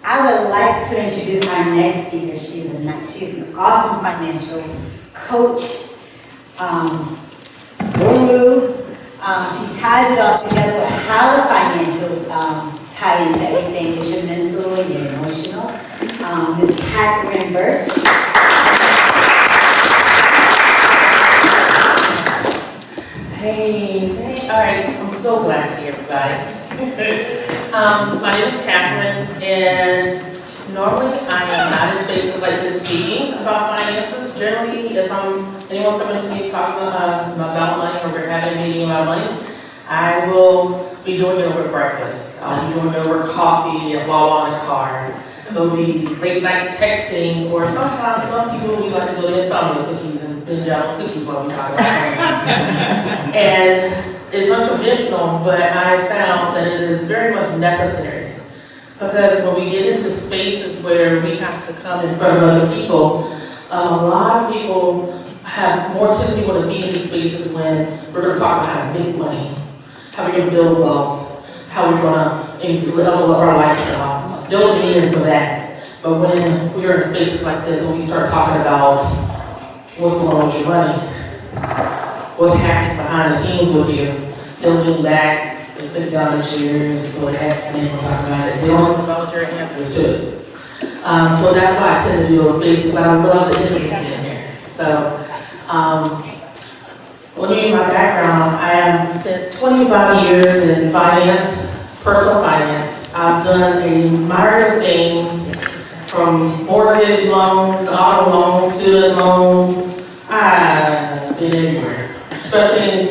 I would like to introduce my next speaker. She's an awesome financial coach, guru. She ties it all together with how the financials tie into everything with your mental and your emotional. Ms. Catherine Burch. Hey, all right, I'm so glad to see everybody. My name is Catherine, and normally I am not in spaces like this speaking about finances. Generally, if anyone's coming to me talking about money or we're having a meeting about money, I will be doing it over breakfast. I'll be doing it over coffee and while in the car. It'll be late night texting, or sometimes some people we like to go to insomnia cookies and binge out on cookies while we talk about money. And it's unconventional, but I found that it is very much necessary. Because when we get into spaces where we have to come in front of other people, a lot of people have more tendency to want to be in these spaces when we're going to talk about how to make money, how we're going to build wealth, how we're going to level up our lifestyle. They'll be in for that. But when we're in spaces like this, when we start talking about what's going on with your money, what's happening behind the scenes with you, they'll lean back and sit down in chairs and go ahead and talk about it. They don't volunteer answers to it. So that's why I tend to do those spaces, but I love the intimacy in here. So, when you know my background, I have spent 25 years in finance, personal finance. I've done a myriad of things, from mortgage loans, auto loans, student loans. I've been everywhere, especially in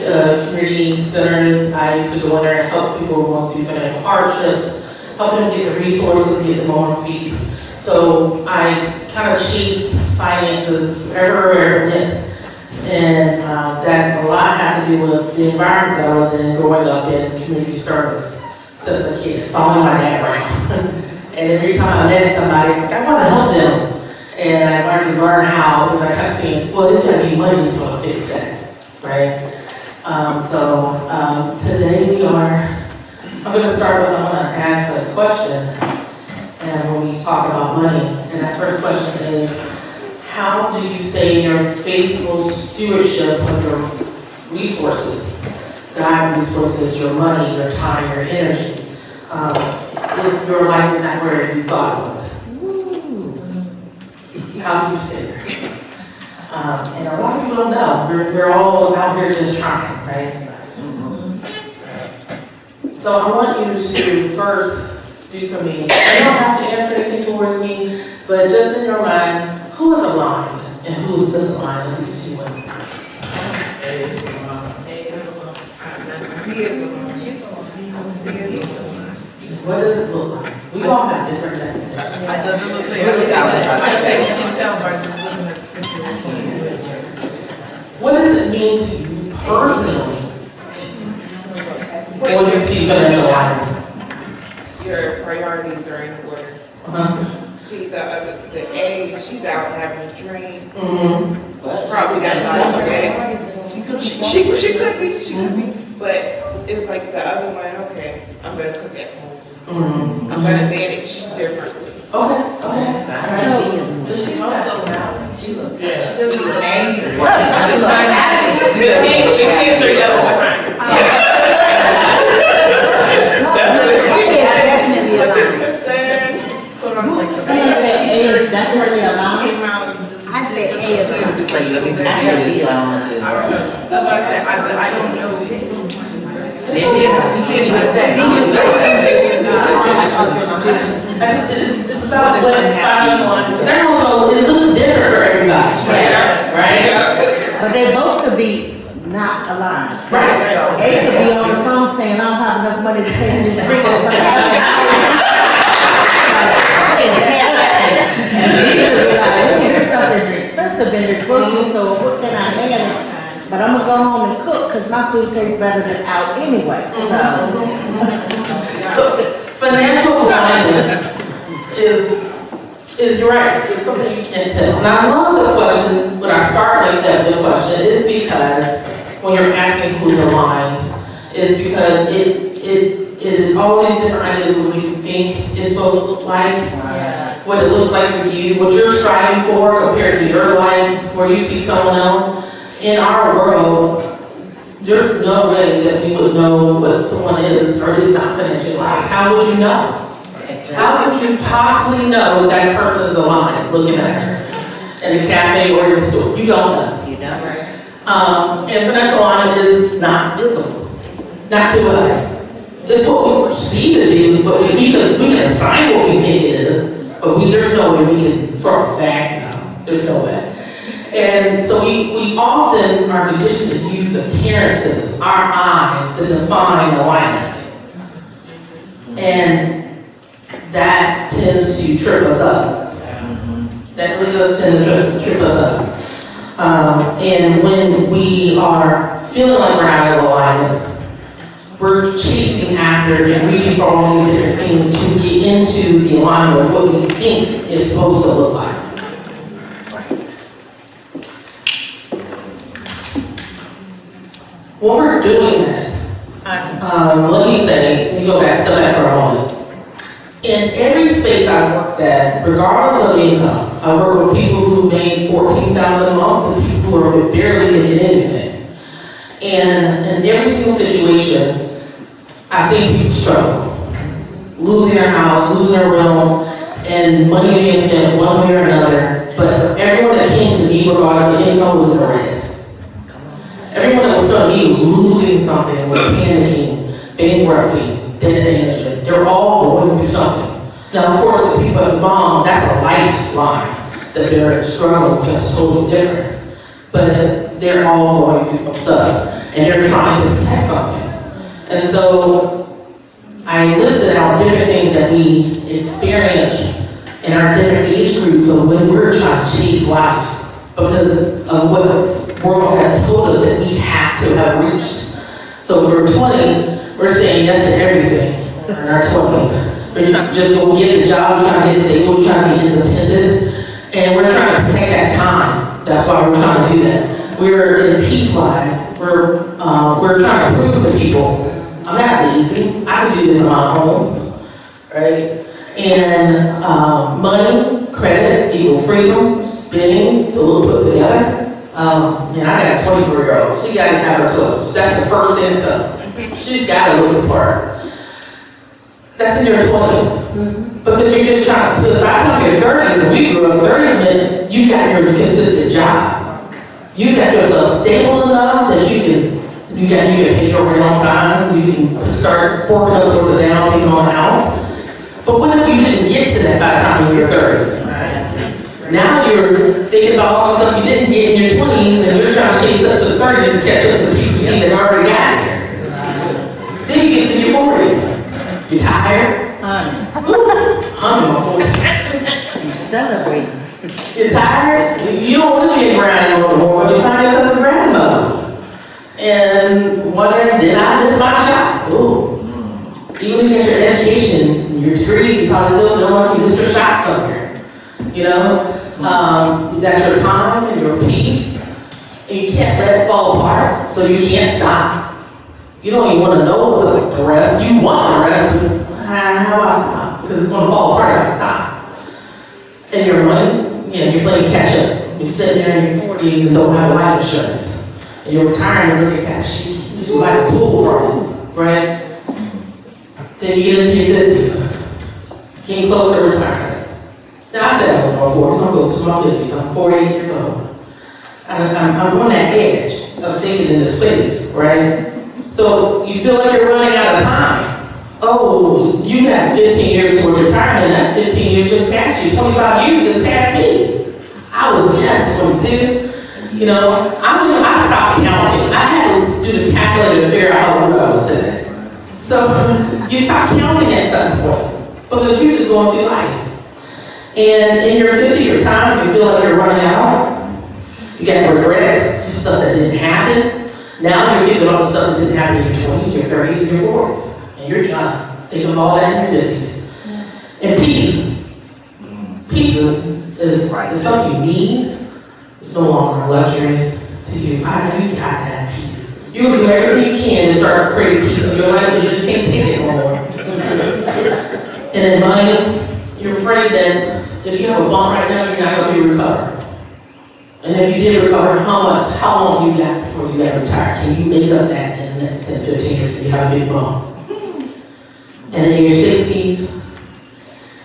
community centers. I used to go in there and help people going through financial hardships, help them get the resources, get them on their feet. So I kind of chased finances everywhere it went. And that a lot has to do with the environment that I was in growing up in community service since a kid, following my dad around. And every time I met somebody, it's like, I want to help them. And I wanted to learn how, because I kept saying, well, there's got to be money that's going to fix that, right? Today I'm going to start with, I'm going to ask a question. And when we talk about money, and that first question is, how do you stay in your faithful stewardship of your resources? God resources, your money, your time, your energy. If your life is not where you thought it would. How do you stay there? And a lot of people don't know. We're all out here just trying, right? So I want you to first do for me. You don't have to answer anything towards me, but just in your mind, who is aligned and who is misaligned with these two women? A is aligned. A is aligned. He is aligned. He is aligned. What does it look like? We all have different definitions. I can tell by just looking at the picture. What does it mean to you personally when you see financial alignment? Your priorities are in order. See the A, she's out having a drink. Probably got something that she could be. But it's like the other one, okay, I'm gonna cook at home. I'm gonna manage differently. Okay. She's also now. She's a The kids are yellow behind her. That's what it is. Definitely aligned. I say A is aligned. I said B aligned too. That's what I said. I don't know. You can't even say. It's about what financial alignment. It looks different for everybody. Right? But they both could be not aligned. Right. A could be on the phone saying, I don't have enough money to pay this drink. This stuff is expensive in this grocery store, what can I manage? But I'm gonna go home and cook because my food tastes better than out anyway. So financial alignment is right. It's something you can tell. And I love this question when I start like that with the question is because when you're asking who's aligned, is because it is all these different ideas of what you think is supposed to look like, what it looks like for you, what you're striving for compared to your life, where you see someone else. In our world, there's no way that we would know what someone is or is not financially aligned. How would you know? How could you possibly know that person is aligned looking at her in a cafe or your store? You don't know. You don't. And financial alignment is not visible, not to us. It's what we perceive it is, but we can assign what we think it is, but there's no way we can, for a fact, no. There's no way. And so we often are conditioned to use appearances, our eyes, to define alignment. And that tends to trip us up. That really does tend to trip us up. And when we are feeling like we're out of alignment, we're chasing after and reaching for all these different things to get into the alignment of what we think is supposed to look like. When we're doing that, let me say, let me go back, step back for a moment. In every space I worked at, regardless of income, I work with people who made $14,000 a month and people who are barely making anything. And in every single situation, I've seen people struggle, losing their house, losing their room, and money being spent one way or another. But everyone that came to me, regardless of income, was in the red. Everyone that was coming to me was losing something, was panicking, bankruptcy, debt management. They're all going through something. Now, of course, the people at the bottom, that's a lifeline that they're struggling, just totally different. But they're all going through some stuff, and they're trying to protect something. And so I listed out different things that we experience in our different age groups of when we're trying to chase life because of what the world has told us that we have to have reached. So for 20, we're saying yes to everything in our 20s. We're trying to just go get the job, we're trying to get stable, we're trying to get independent, and we're trying to protect that time. That's why we're trying to do that. We're in peace lives. We're trying to prove to people, I'm not lazy, I can do this on my own, right? And money, credit, equal freedom, spending, the little put together. And I got a 24-year-old, she got to have her clothes. That's the first income. She's got to look the part. That's in your 20s. Because you're just trying to, by the time you're 30s, when we grew up, 30s meant you got your consistent job. You got yourself stable enough that you can pay your rent on time, you can start working up towards the down payment on a house. But what if you didn't get to that by the time you're 30s? Now you're thinking about all the stuff you didn't get in your 20s and you're trying to chase up to the 30s to catch up to the people you see that already got here. Then you get to your 40s. You tired? Honey, my 40s. You celebrating. You're tired? You don't want to be a grandmother anymore, but you find yourself a grandmother. And wondering, did I miss my shot? Ooh. Even if you get your education, your degrees, you probably still feel like you missed your shot somewhere. You know? That's your time and your peace. And you can't let it fall apart, so you can't stop. You don't even want to know what's like the rest. You want the rest, but how do I stop? Because it's going to fall apart if I stop. And your money, you're playing catch up. You're sitting there in your 40s and don't have life insurance. And you're retiring and looking at shit. You like a pool from it, right? Then you get into your 50s, getting close to retirement. Now I said I was in my 40s, I'm close to my 50s, I'm 48 years old. I'm on that edge of thinking in the space, right? So you feel like you're running out of time. Oh, you have 15 years towards retirement, and that 15 years just passed you. 25 years just passed me. I was just 22. You know, I stopped counting. I had to do the calculator to figure out how old I was today. So you stop counting at some point because you're just going through life. And in your 50 time, you feel like you're running out. You got regrets, stuff that didn't happen. Now you're thinking about the stuff that didn't happen in your 20s, your 30s, and your 40s. And you're trying to think of all that in your 50s. And peace. Peace is something you need. It's no longer a luxury to you. You got that peace. You're going to do everything you can to start creating peace in your life, but you just can't take it no more. And then money, you're afraid that if you have a bump right now, you're not gonna be recovered. And if you did recover, how long you got before you got retired? Can you make up that in the next 10, 15 years if you have a big bump? And in your 60s,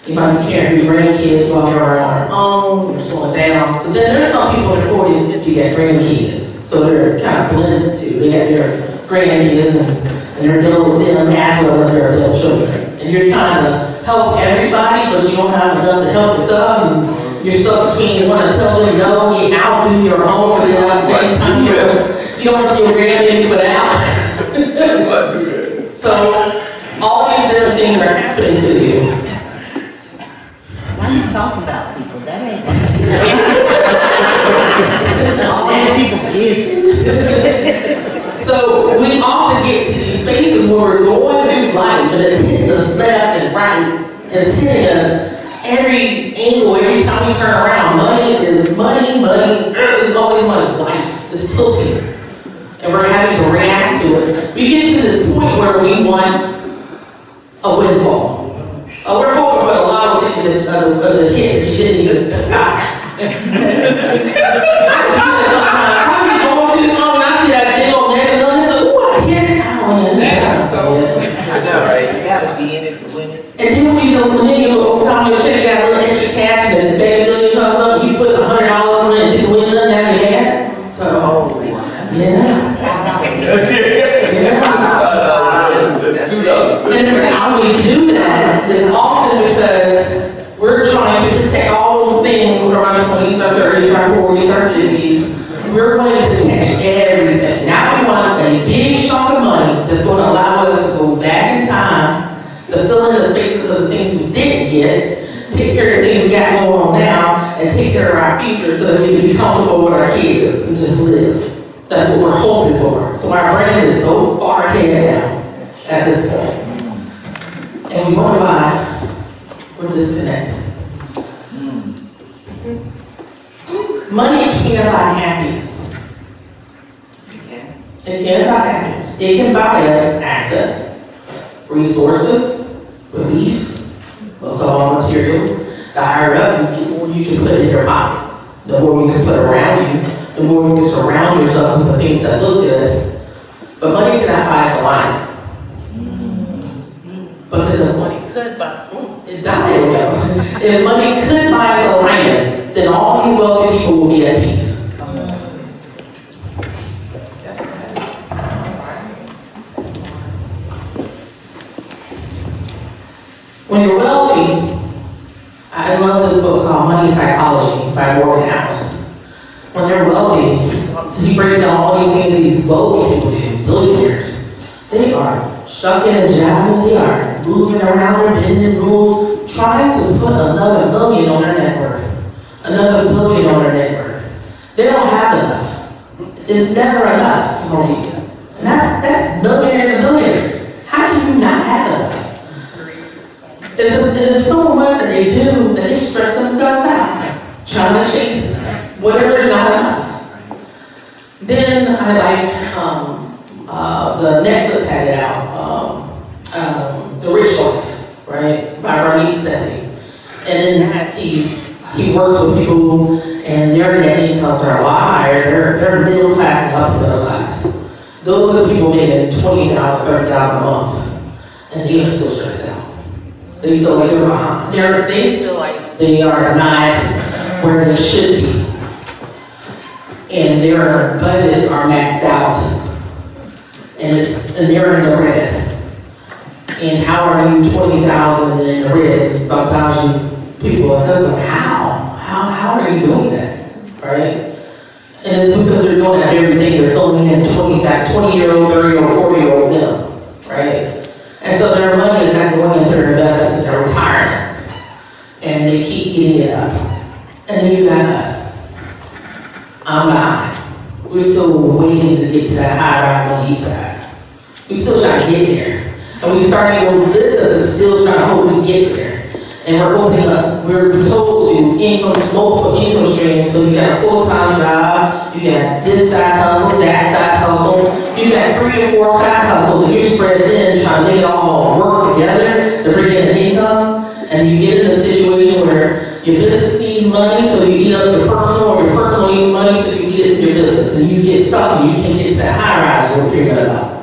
you might be caring for your grandkids while you're on your own, you're slowing down. But then there's some people in their 40s and 50 got grandkids. So they're kind of blended too. They got their grandkids and they're dealing with them as well as their adult children. And you're trying to help everybody, but you don't have enough to help yourself. And you're stuck between you want to tell them no, you outdo your own, but then at the same time, you don't want to see your grandkids put out. So all these different things are happening to you. Why you talking about people? That ain't all these people business. So we often get to these spaces where we're going through life and it's hitting us left and right. And it's hitting us every angle, every time we turn around. Money is money, is always money. Life is tilting. And we're having to react to it. We get to this point where we want a windfall. We're hoping for a lot of tickets of the hit that you didn't even buy. I do that sometimes. I be going through something and I see that thing on there and I say, ooh, I hit it. I know, right? You gotta be in it to win it. And then when you overcome your check, you got a little extra cash and the baby million comes up, you put $100 on it and didn't win nothing after that. So, yeah. And how we do that is often because we're trying to protect all those things from our 20s, our 30s, our 40s, our 50s. We're going to catch everything. Now we want a big chunk of money that's going to allow us to go back in time, to fill in the spaces of the things we didn't get, take care of the things we got going on now, and take care of our future so that we can be comfortable with our kids and just live. That's what we're hoping for. So our brain is so far ahead now at this point. And we wonder why we're disconnected. Money can't buy happiness. It can't buy happiness. It can buy us access, resources, relief, most of all materials. The higher up, the more you can put in your pocket. The more you can put around you, the more you can surround yourself with the things that look good. But money cannot buy us alignment. Because if money could buy, it died ago. If money could buy us alignment, then all these wealthy people will be at peace. When you're wealthy, I love this book called Money Psychology by worthiness. When they're wealthy, so he breaks down all these things these wealthy people do, billionaires. They are shucking and jabbing, they are moving around, bending rules, trying to put another million on their net worth, another billion on their net worth. They don't have enough. It's never enough for some reason. And that's millionaires and millionaires. How do you not have enough? There's so much that they do that they stress themselves out, trying to chase whatever is not enough. Then I like the Netflix had it out, The Rich Life, right, by Ramit Sethi. And in that he works with people and their net incomes are a lot higher. They're middle class and upper middle class. Those are the people making $20,000, $30,000 a month, and they are still stressed out. They feel like they're behind. They feel like they are not where they should be. And their budgets are maxed out. And they're in the red. And how are you 20,000 in the red? Sometimes people are thinking, how are you doing that? Right? And it's because they're doing that everything. They're filling in 20-year-old, 30-year-old, 40-year-old bill. Right? And so their money is not going into their investments in their retirement. And they keep eating it up. And then you got us. I'm behind. We're still waiting to get to that high rise on the east side. We still trying to get there. And we starting those businesses still trying to hope we get there. And we're opening up, we're told to multiple income streams. So you got a full-time job, you got this side hustle, that side hustle, you got 3 or 4 side hustles, and you're spread thin trying to make it all work together to bring in the income. and you get in a situation where your business needs money, so you eat up your personal, or your personal needs money, so you get it for your business, and you get stuck and you can't get to that high rise you're figuring it out.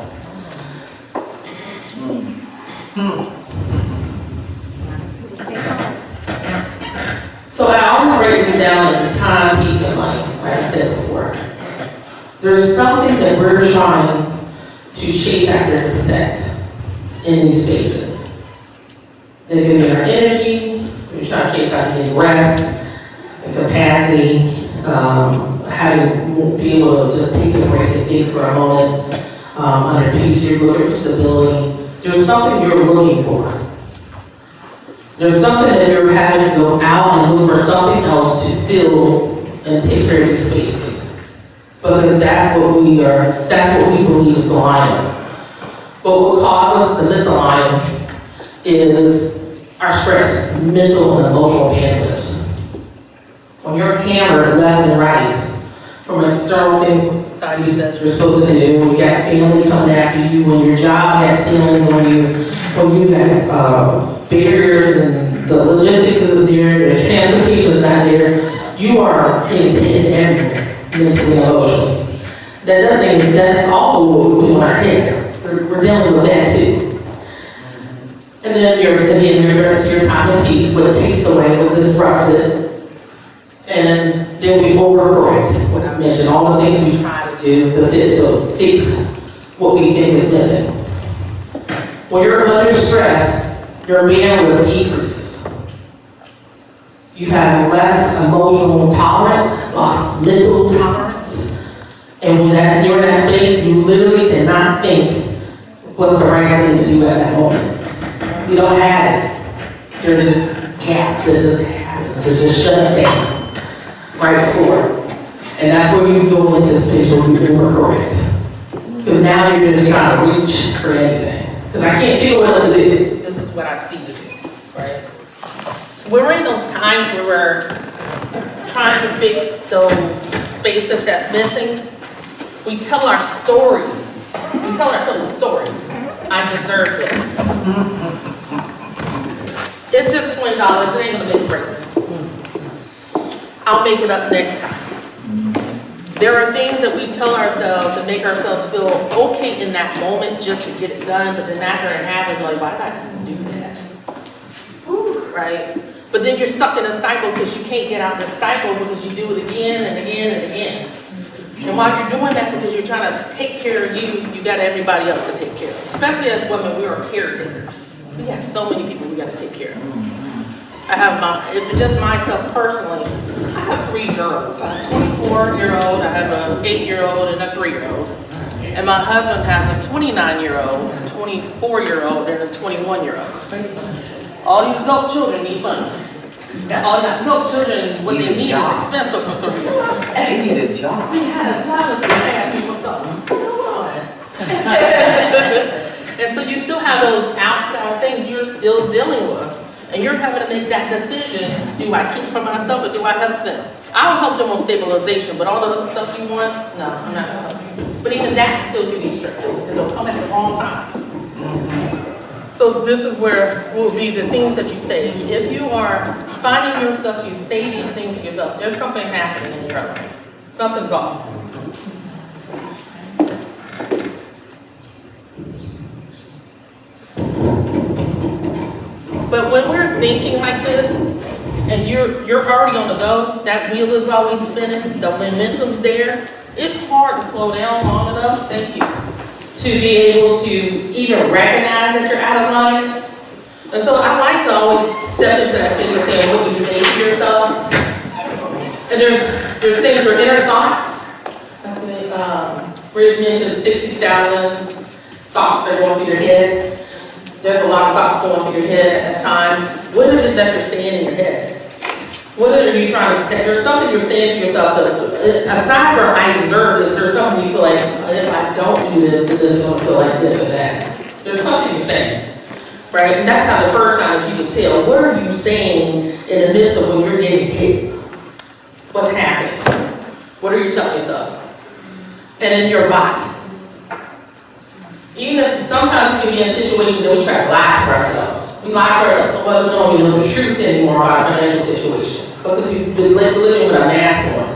So I always break this down into time, peace, and money, like I said before. There's something that we're trying to chase after and protect in these spaces. It can be our energy, we're trying to chase after getting rest, and capacity, having be able to just take a break and think for a moment. Under peace, you're looking for stability. There's something you're looking for. There's something that you're having to go out and look for something else to fill and take care of these spaces. Because that's what we believe is the alignment. But what causes the misalignment is our stress, mental and emotional bandwidths. When you're hammered left and right from external things what society says you're supposed to do, when you got family coming after you, when your job has ceilings, when you got barriers and the logistics isn't there, the transportation's not there, you are getting hit everywhere, mentally and emotionally. That's also what we do in our head. We're dealing with that too. And then you're rest your time and peace, what it takes away, what disrupts it. And then we overcorrect, what I mentioned, all the things we try to do to fix what we think is missing. When you're under stress, your bandwidth decreases. You have less emotional tolerance, less mental tolerance. And when you're in that space, you literally cannot think what's the right thing to do at that moment. You don't have it. There's this gap that just happens. It just shuts down right before. And that's where you go into this space where you overcorrect. Because now you're just trying to reach for anything. Because I can't figure what else to do. This is what I see to do, right? We're in those times where we're trying to fix those spaces that's missing. We tell our stories. We tell ourselves stories. I deserve this. It's just $20. It ain't gonna make a break. I'll make it up next time. There are things that we tell ourselves to make ourselves feel okay in that moment just to get it done, but then after it happens, like, why did I do that? Ooh, right? But then you're stuck in a cycle because you can't get out of the cycle because you do it again and again and again. And while you're doing that because you're trying to take care of you, you got everybody else to take care of. Especially as women, we are caretakers. We have so many people we got to take care of. I have if it's just myself personally, I have 3 girls. I have a 24-year-old, I have an 8-year-old, and a 3-year-old. And my husband has a 29-year-old, a 24-year-old, and a 21-year-old. All these adult children need money. All these adult children, what they need is expensive for some reason. They need a job. We had a job and I asked me for something. Come on. And so you still have those outside things you're still dealing with. And you're having to make that decision. Do I keep for myself or do I help them? I'll help them on stabilization, but all the other stuff you want, no, I'm not gonna help you. But even that still can be stressful because it'll come at the wrong time. So this is where will be the things that you say. If you are finding yourself, you say these things to yourself, there's something happening in your life. Something's off. But when we're thinking like this, and you're already on the go, that wheel is always spinning, the momentum's there, it's hard to slow down long enough, thank you, to be able to even recognize that you're out of line. And so I like to always step into that space of saying what you say to yourself. And there's things where inner thoughts, Burch mentioned 60,000 thoughts are going through your head. There's a lot of thoughts going through your head at a time. What is it that you're saying in your head? What are you trying to protect? There's something you're saying to yourself that, aside from I deserve this, there's something you feel like, if I don't do this, this is going to feel like this or that. There's something you're saying, right? And that's how the first time that you can tell. What are you saying in the midst of when you're getting hit? What's happening? What are you telling yourself? And in your body. Even if sometimes we can be in a situation that we try to lie to ourselves. We lie to ourselves, so we don't even know the truth anymore about our financial situation. Because we've been living with a mask on.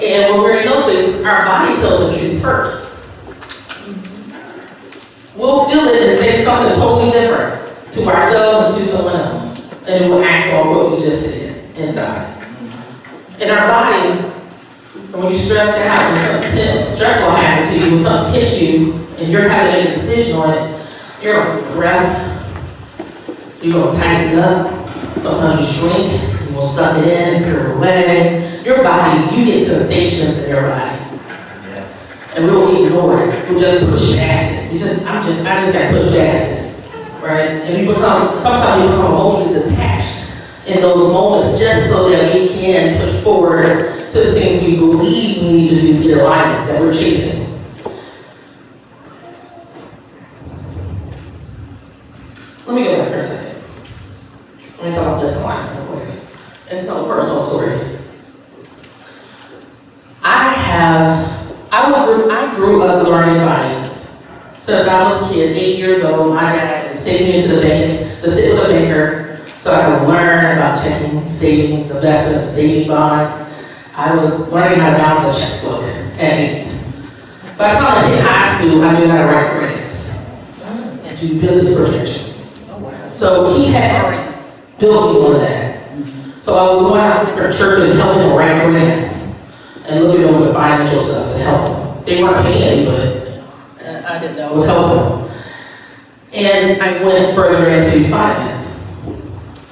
And when we're in those spaces, our body tells the truth first. We'll feel it and say something totally different to ourselves and to someone else. And we'll act on what we just said inside. In our body, when you stress out, when something stressful happens to you, when something hits you, and you're having to make a decision on it, you're going to breath, you're going to tighten up, sometimes you shrink, you will suck it in, put it away. Your body, you get sensations in your body. Yes. And we'll ignore it. We'll just push past it. I just got to push past it. Right? And sometimes we become emotionally detached in those moments just so that we can push forward to the things we believe we need to do to get alignment that we're chasing. Let me go back for a second. Let me talk about misalignment real quick and tell a personal story. I grew up learning finance. Since I was a kid, 8 years old, my dad was taking me to the bank to sit with a banker so I could learn about checking, savings, investments, saving bonds. I was learning how to balance a checkbook at 8. By the time I hit high school, I knew how to write grants and do business projections. So he had already built me on that. So I was going out to different churches helping them write grants and looking over the financial stuff and helping them. They weren't paying me, but I didn't know it was helping them. And I went further into finance.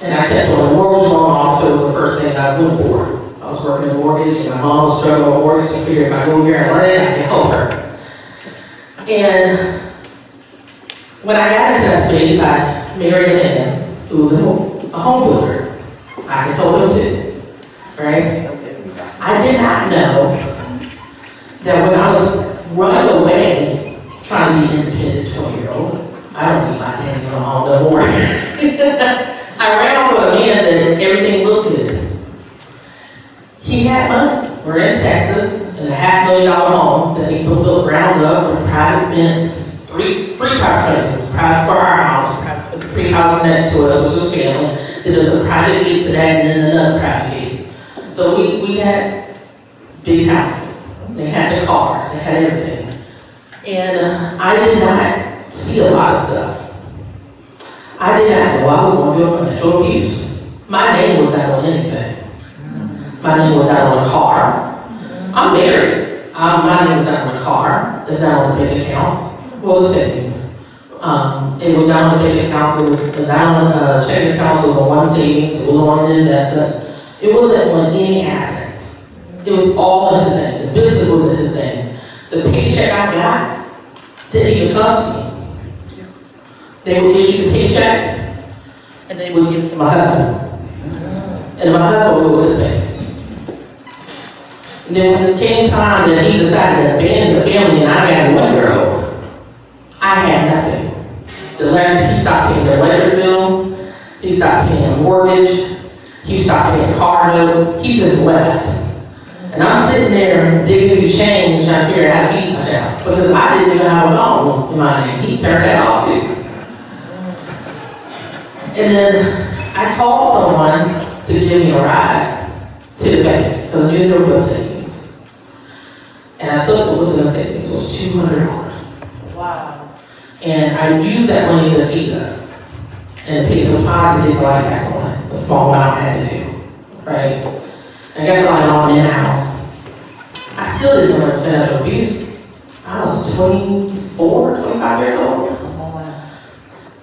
And I kept on mortgage loan officer was the first thing I went for. I was working in mortgage, and my mom was struggling with mortgage. I figured if I go here and learn it, I can help her. And when I got into that space, I married a man who was a home builder. I could help him too, right? I did not know that when I was running away, trying to be independent 20-year-old, I don't need my daddy on home no more. I ran off with a man that everything looked good. He had money. We're in Texas, in a $500,000 home that we built ground up with a private fence, three private fences, private for our house, the free house next to us, which was family. Then there's a private gate to that, and then another private gate. So we had big houses. They had the cars, they had everything. And I did not see a lot of stuff. I did not know I was going to do financial abuse. My name was not on anything. My name was not on a car. I'm married. My name was not on a car. It's not on the bank accounts. Well, the savings. It was not on the bank accounts. It was not on checking accounts. It was on one savings. It was on the investments. It wasn't on any assets. It was all in his name. The business was in his name. The paycheck I got didn't even come to me. They would issue the paycheck, and they would give it to my husband. And my husband would go to the bank. And then when it came time that he decided to abandon the family and I got one girl, I had nothing. He stopped paying the electric bill, he stopped paying a mortgage, he stopped paying a car note, he just left. And I'm sitting there digging through change trying to figure out how to feed my child. Because I didn't even have a phone in my name. He turned that off too. And then I called someone to give me a ride to the bank because I knew there was a savings. And I took what was in the savings. It was $200. Wow. And I used that money to feed us and pay a deposit to like back on it. A small amount I had to do. Right? I got my mom in the house. I still didn't know financial abuse. I was 24, 25 years old.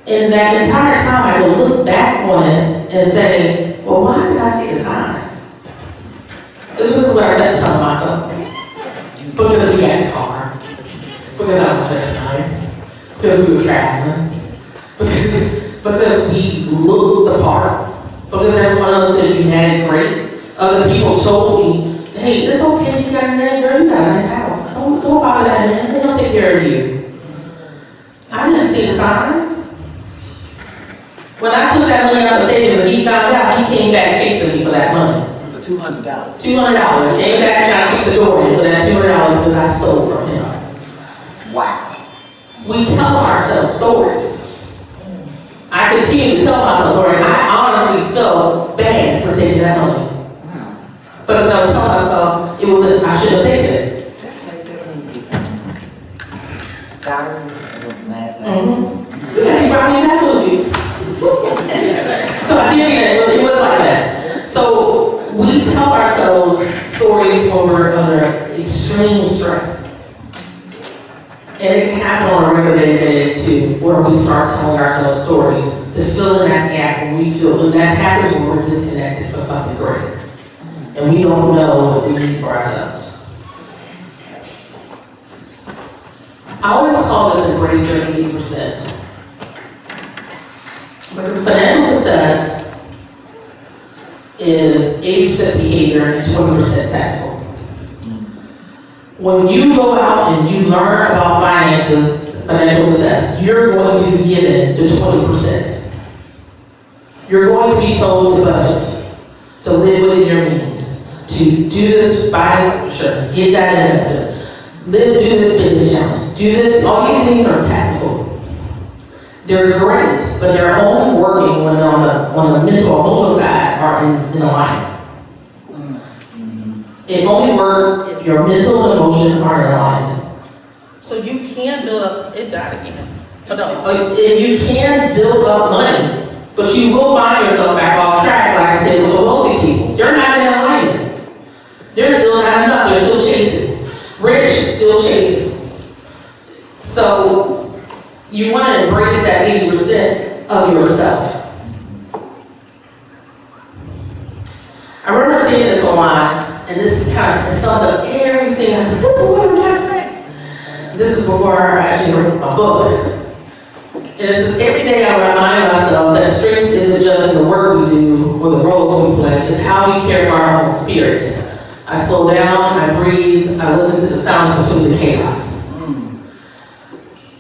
And that entire time I could look back on it and say, well, why did I see the signs? This is what I kept telling myself. Because we had a car. Because I was dressed nice. Because we were traveling. Because we looked the part. Because everyone else said you had it great. Other people told me, hey, it's okay, you got a nice girl, you got a nice house. Don't bother that man, they don't take care of you. I didn't see the signs. When I took that money out of savings and he found out, he came back chasing me for that money. For $200. $200. Came back trying to keep the door in for that $200 because I stole from him. Wow. We tell ourselves stories. I continue to tell myself, Lord, I honestly felt bad for taking that money. But as I was telling myself, I shouldn't have taken it. Yeah, she brought me in that movie. So I did it, it was like that. So we tell ourselves stories when we're under extreme stress. And it can happen on a regular day too, where we start telling ourselves stories to fill in that gap when we feel, when that happens when we're disconnected from something great. And we don't know what we need for ourselves. I always call this embrace your 80%. Because financial success is 80% behavior and 20% technical. When you go out and you learn about financial success, you're going to be given the 20%. You're going to be told to budget, to live within your means, to do this, buy this insurance, get that investment, do this spending challenge, do this. All these things are technical. They're great, but they're only working when they're on the mental, emotional side are in alignment. It only works if your mental and emotion are in alignment. So you can build up, it died again. Oh, no. And you can build up money, but you will find yourself back off track, like I said, with the wealthy people. They're not in alignment. They're still not enough. They're still chasing. Rich, still chasing. So you want to embrace that 80% of yourself. I remember seeing this online, and this is kind of summed up everything. I said, this is what I'm trying to say. This is before I actually wrote my book. And it says, every day I remind myself that strength isn't just in the work we do or the roles we play, it's how we care for our own spirit. I slow down, I breathe, I listen to the sounds between the chaos.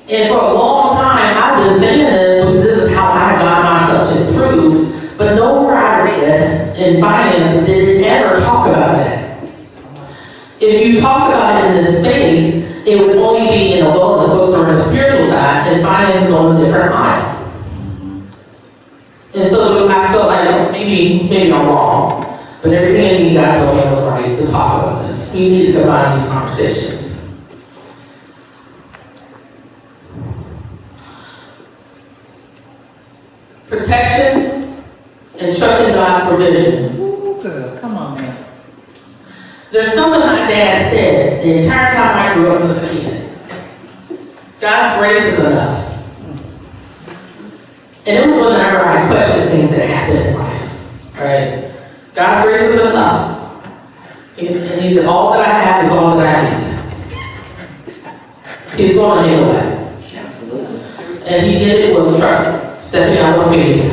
And for a long time, I've been saying this because this is how I got myself to improve, but nowhere I read in finance did it ever talk about that. If you talk about it in this space, it would only be in a wellness books or in the spiritual side, and finance is on a different aisle. And so I felt like maybe I'm wrong, but everything in me God told me I was right to talk about this. We need to combine these conversations. Protection and trusting God's provision. Ooh, girl, come on, man. There's something my dad said the entire time I grew up since a kid. God's grace is enough. And it was whenever I questioned things that happened in life. Right? God's grace is enough. And he said, all that I have is all that I need. He's going to handle that. And he did it with trust. Stepping out with faith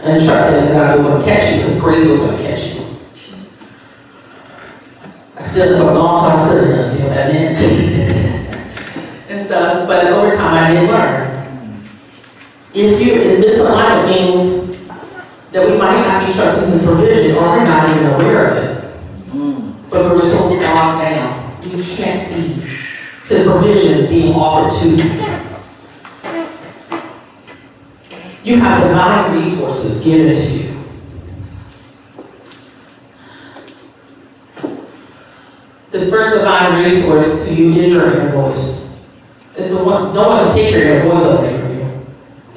and trusting that God was going to catch you, His grace was going to catch you. I still for a long time still didn't understand what that meant and stuff, but over time I did learn. If misalignment means that we might not be trusting His provision or we're not even aware of it, but we're so bogged down, we can't see His provision being offered to you. You have divine resources given to you. The first divine resource to you is your inner voice. It's the one, no one can take your inner voice away from you.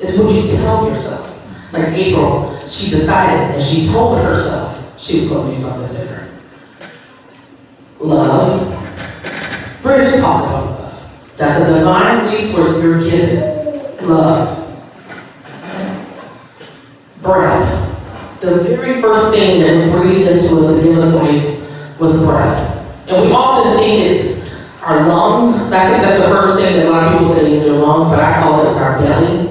It's what you tell yourself. Like April, she decided and she told herself she was going to do something different. Love. Burch talked about love. That's a divine resource you're given. Love. Breath. The very first thing that was breathed into us to give us life was breath. And we often think it's our lungs. I think that's the first thing that a lot of people say is their lungs, but I call it our belly.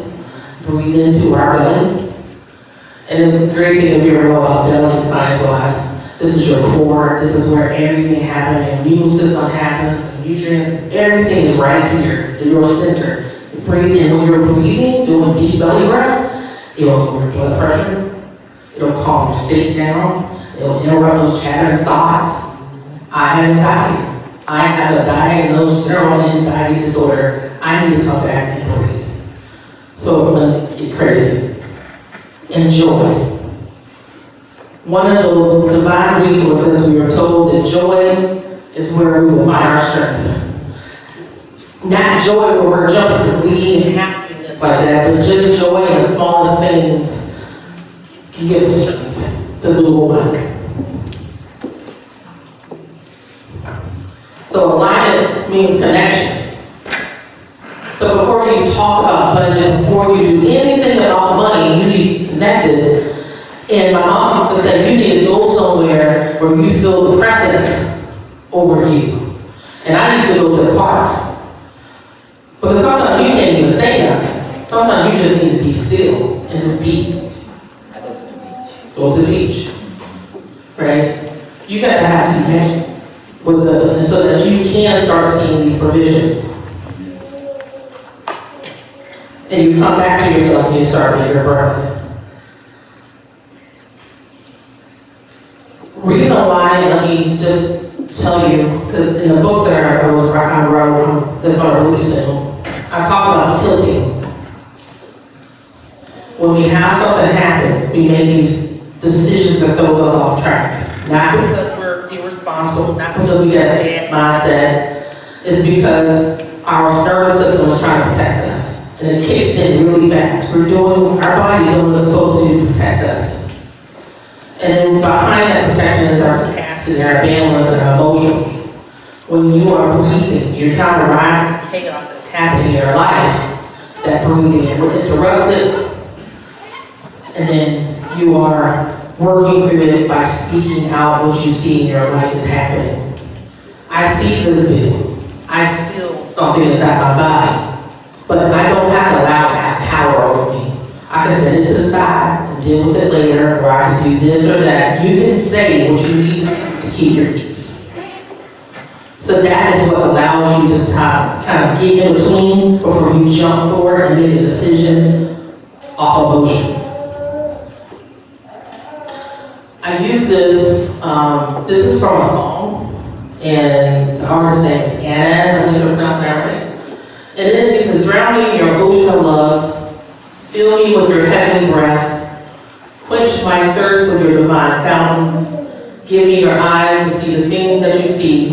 Breathe into our belly. And the great thing if you ever know about belly science-wise, this is your core, this is where everything happens, your immune system happens, nutrients, everything is right here, the neural center. Breathe in. When you're breathing, doing deep belly breaths, it'll lower your blood pressure, it'll calm your state down, it'll interrupt those chattering thoughts. I have anxiety. I have a diagnosed general anxiety disorder. I need to come back and breathe. So let me get crazy. And joy. One of those divine resources, we were told that joy is where we will find our strength. Not joy where we're jumping for glee and happiness like that, but just joy in the smallest things can give us strength to move on. So alignment means connection. So before you talk about budget, before you do anything about money, you need to be connected. And my mom used to say, you need to go somewhere where you feel the presence over you. And I used to go to the park. Because sometimes you can't even say nothing. Sometimes you just need to be still and just be. I go to the beach. Go to the beach. Right? You got to have connection with the, so that you can start seeing these provisions. And you come back to yourself and you start with your breath. Reason why, let me just tell you, because in the book that I wrote, that's not really soon, I talk about tilting. When we have something happen, we make these decisions that throws us off track. Not because we're irresponsible, not because we got a bad mindset. It's because our nervous system is trying to protect us. And it kicks in really fast. Our body's doing what it's supposed to protect us. And behind that protection is our capacity, our bandwidth, and our emotions. When you are breathing, you're trying to ride chaos that's happening in your life. That breathing interrupts it. And then you are working through it by speaking out what you see in your life is happening. I see this bill. I feel something inside my body. But I don't have to allow that power over me. I can set it to the side and deal with it later, or I can do this or that. You can say what you need to keep your peace. So that is what allows you to stop, kind of get in between before you jump forward and make a decision off emotions. I use this, this is from a song, and the artist's name is Anna, I think I pronounced that right. And then it says, drown me in your ocean of love, fill me with your heavenly breath, quench my thirst with your divine fountain, give me your eyes to see the things that you see,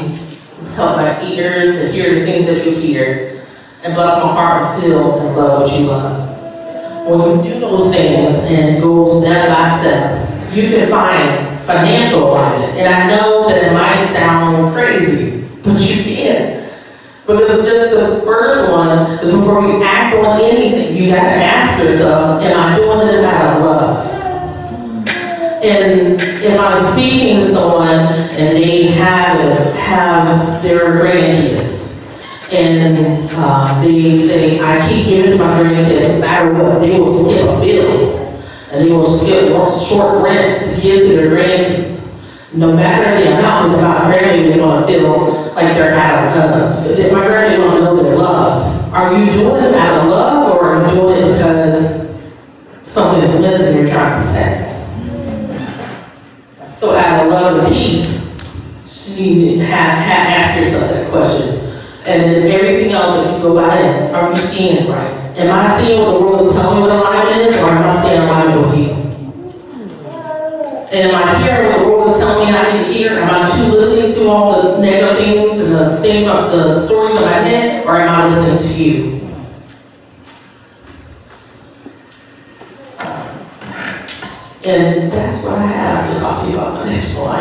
help my ears to hear the things that you hear, and bless my heart to feel and love what you love. When you do those things and it goes step by step, you can find financial alignment. And I know that it might sound crazy, but you can. Because just the first one is before you act on anything, you got to ask yourself, am I doing this out of love? And if I'm speaking to someone and they have their grandkids, and I keep giving to my grandkids, no matter what, they will skip a bill. And they will skip one short rent to give to their grandkids. No matter the amount, it's about grandbabies going to feel like they're out of love. My grandbabies want to know they're loved. Are you doing it out of love, or are you doing it because something is missing you're trying to protect? So out of love and peace, you need to ask yourself that question. And then everything else, if you go by it, are you seeing it right? Am I seeing what the world is telling me what alignment is, or am I staying alignment with you? And am I hearing what the world is telling me I need to hear? Am I too listening to all the negative things and the stories in my head, or am I listening to you? And that's what I have to talk to you about financial alignment.